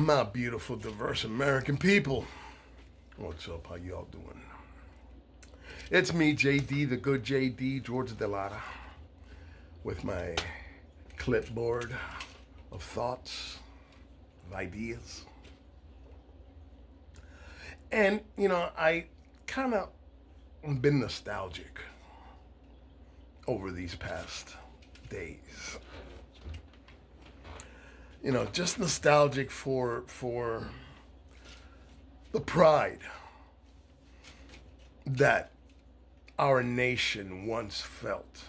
My beautiful, diverse American people. What's up? How y'all doing? It's me, JD, the good JD, George Delara, with my clipboard of thoughts, of ideas. And, I kind of been nostalgic over these past days. Just nostalgic for the pride that our nation once felt.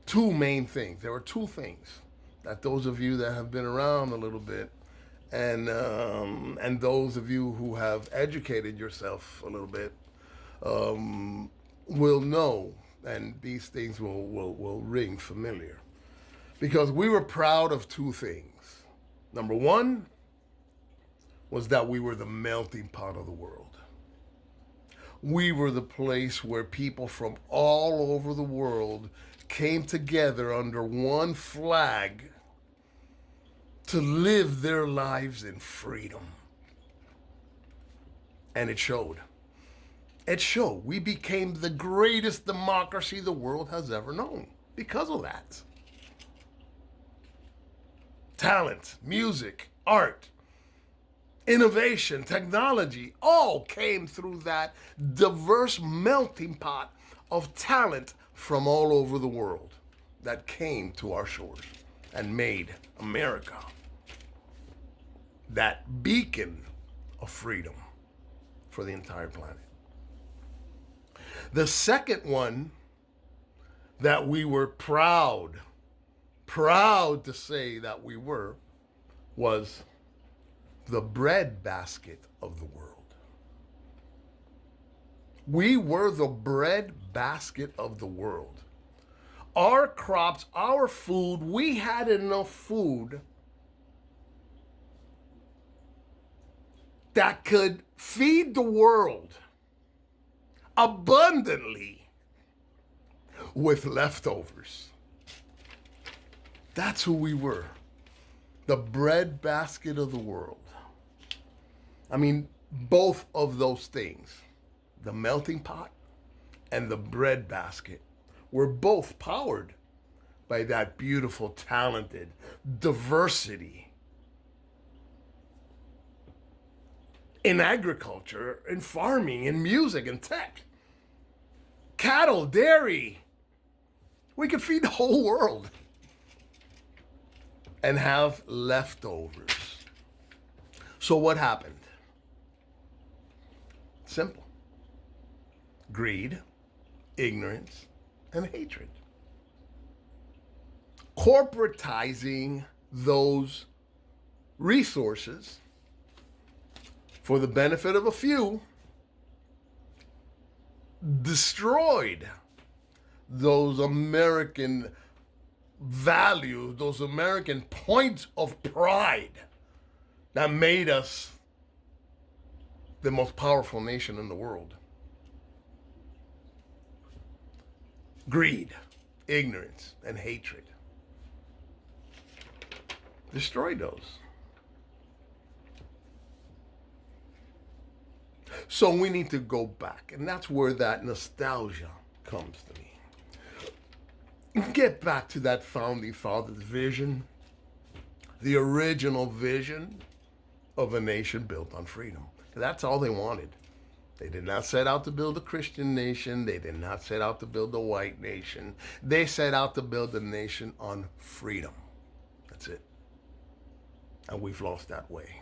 Two main things. There were two things that those of you that have been around a little bit, and those of you who have educated yourself a little bit, will know, and these things will ring familiar. Because we were proud of two things. Number one was that we were the melting pot of the world. We were the place where people from all over the world came together under one flag to live their lives in freedom. And it showed. It showed. We became the greatest democracy the world has ever known because of that. Talent, music, art, innovation, technology, all came through that diverse melting pot of talent from all over the world that came to our shores and made America that beacon of freedom for the entire planet. The second one that we were proud to say that we were, was the breadbasket of the world. We were the breadbasket of the world. Our crops, our food, we had enough food that could feed the world abundantly with leftovers. That's who we were. The breadbasket of the world. I mean, both of those things, the melting pot and the breadbasket, were both powered by that beautiful, talented diversity in agriculture, in farming, in music, and tech. Cattle, dairy. We could feed the whole world and have leftovers. So what happened? Simple. Greed, ignorance, and hatred. Corporatizing those resources for the benefit of a few destroyed those American values, those American points of pride that made us the most powerful nation in the world. Greed, ignorance, and hatred. Destroyed those. So we need to go back, and that's where that nostalgia comes to me. Get back to that founding father's vision, the original vision of a nation built on freedom. That's all they wanted. They did not set out to build a Christian nation. They did not set out to build a white nation. They set out to build a nation on freedom. That's it. And we've lost that way.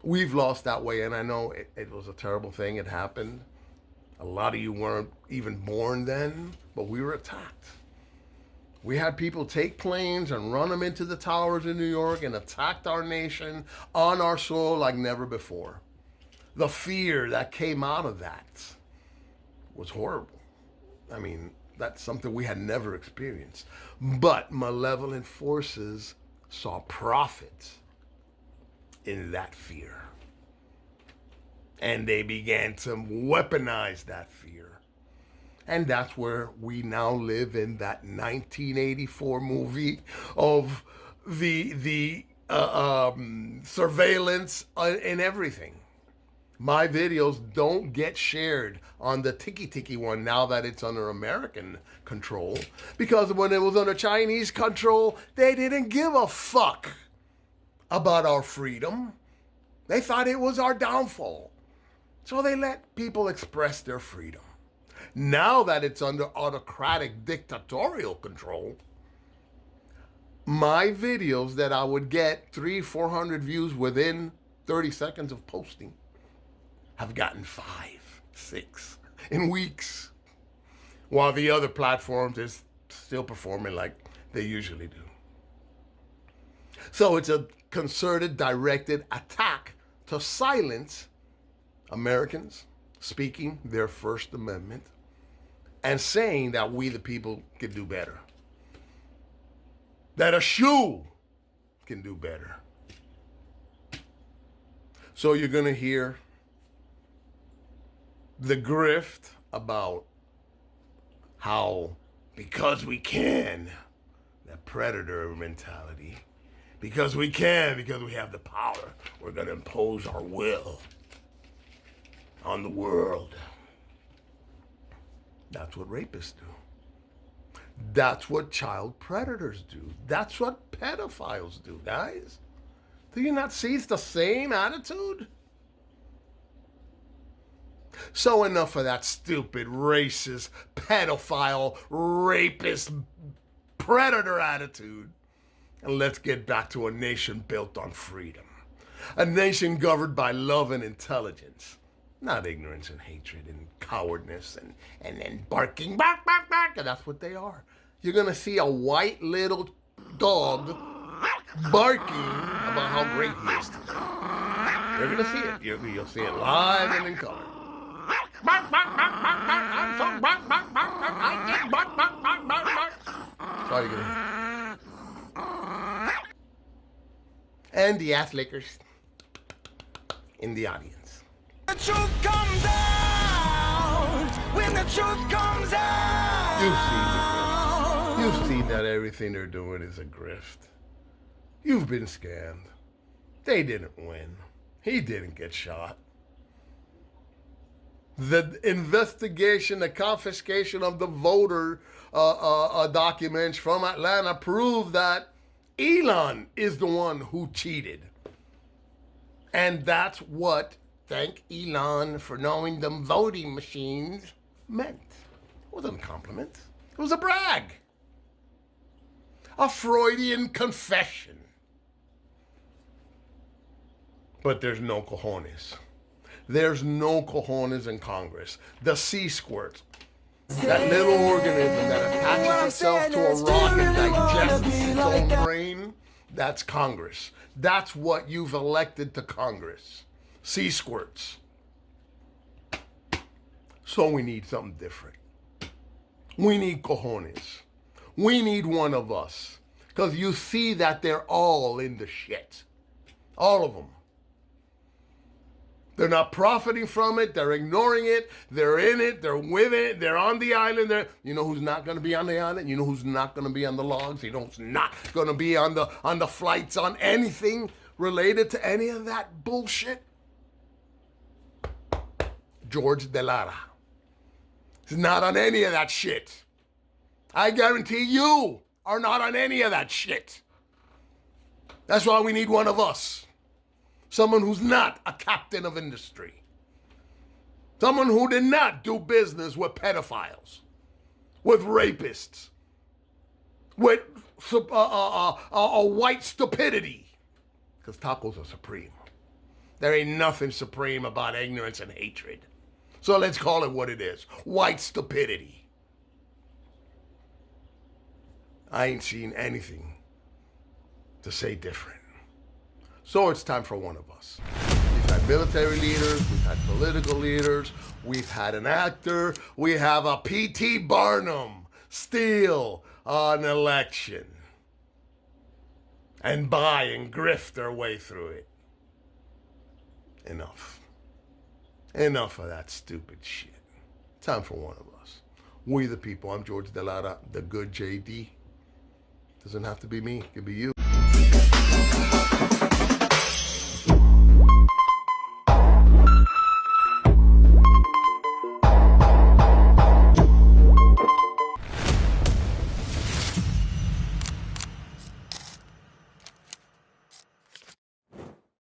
We've lost that way, and I know it was a terrible thing. It happened. A lot of you weren't even born then, but we were attacked. We had people take planes and run them into the towers in New York and attacked our nation on our soil like never before. The fear that came out of that was horrible. I mean, that's something we had never experienced. But malevolent forces saw profit in that fear. And they began to weaponize that fear. And that's where we now live in that 1984 movie of surveillance and everything. My videos don't get shared on the Tiki one now that it's under American control, because when it was under Chinese control, they didn't give a fuck about our freedom. They thought it was our downfall. So they let people express their freedom. Now that it's under autocratic dictatorial control, my videos that I would get 300-400 views within 30 seconds of posting have gotten 5, 6 in weeks, while the other platforms is still performing like they usually do. So it's a concerted, directed attack to silence Americans speaking their First Amendment and saying that we the people can do better, that a shoe can do better. So you're gonna hear the grift about how, because we can, that predator mentality, because we can, because we have the power, we're going to impose our will on the world. That's what rapists do. That's what child predators do. That's what pedophiles do, guys. Do you not see it's the same attitude? So enough of that stupid, racist, pedophile, rapist, predator attitude. And let's get back to a nation built on freedom. A nation governed by love and intelligence. Not ignorance and hatred and cowardness and barking, bark, bark, bark. And that's what they are. You're going to see a white little dog barking about how great he is today. You're going to see it. You'll see it live and in color. Bark, bark, bark, bark, bark. I'm so bark, bark, bark, bark. I get bark, bark, bark, bark, bark. That's all you're going to hear. And the ass lickers in the audience. The truth comes out. When the truth comes out. You've seen that everything they're doing is a grift. You've been scammed. They didn't win. He didn't get shot. The investigation, the confiscation of the voter documents from Atlanta proved that Elon is the one who cheated. And that's what thank Elon for knowing them voting machines meant. It wasn't a compliment. It was a brag. A Freudian confession. But there's no cojones. There's no cojones in Congress. The sea squirt, that little organism that attaches itself to a rock and digests its own brain, that's Congress. That's what you've elected to Congress. Sea squirts. So we need something different. We need cojones. We need one of us. Because you see that they're all in the shit. All of them. They're not profiting from it. They're ignoring it. They're in it. They're with it. They're on the island. You know who's not going to be on the island? You know who's not going to be on the logs? You know who's not going to be on the flights, on anything related to any of that bullshit? George DeLara. He's not on any of that shit. I guarantee you are not on any of that shit. That's why we need one of us. Someone who's not a captain of industry. Someone who did not do business with pedophiles, with rapists, with a white stupidity. Because tacos are supreme. There ain't nothing supreme about ignorance and hatred. So let's call it what it is. White stupidity. I ain't seen anything to say different. So it's time for one of us. We've had military leaders, we've had political leaders, we've had an actor, we have a P.T. Barnum steal an election and buy and grift their way through it. Enough. Enough of that stupid shit. Time for one of us. We the people. I'm George DeLara, the good JD. Doesn't have to be me, it could be you.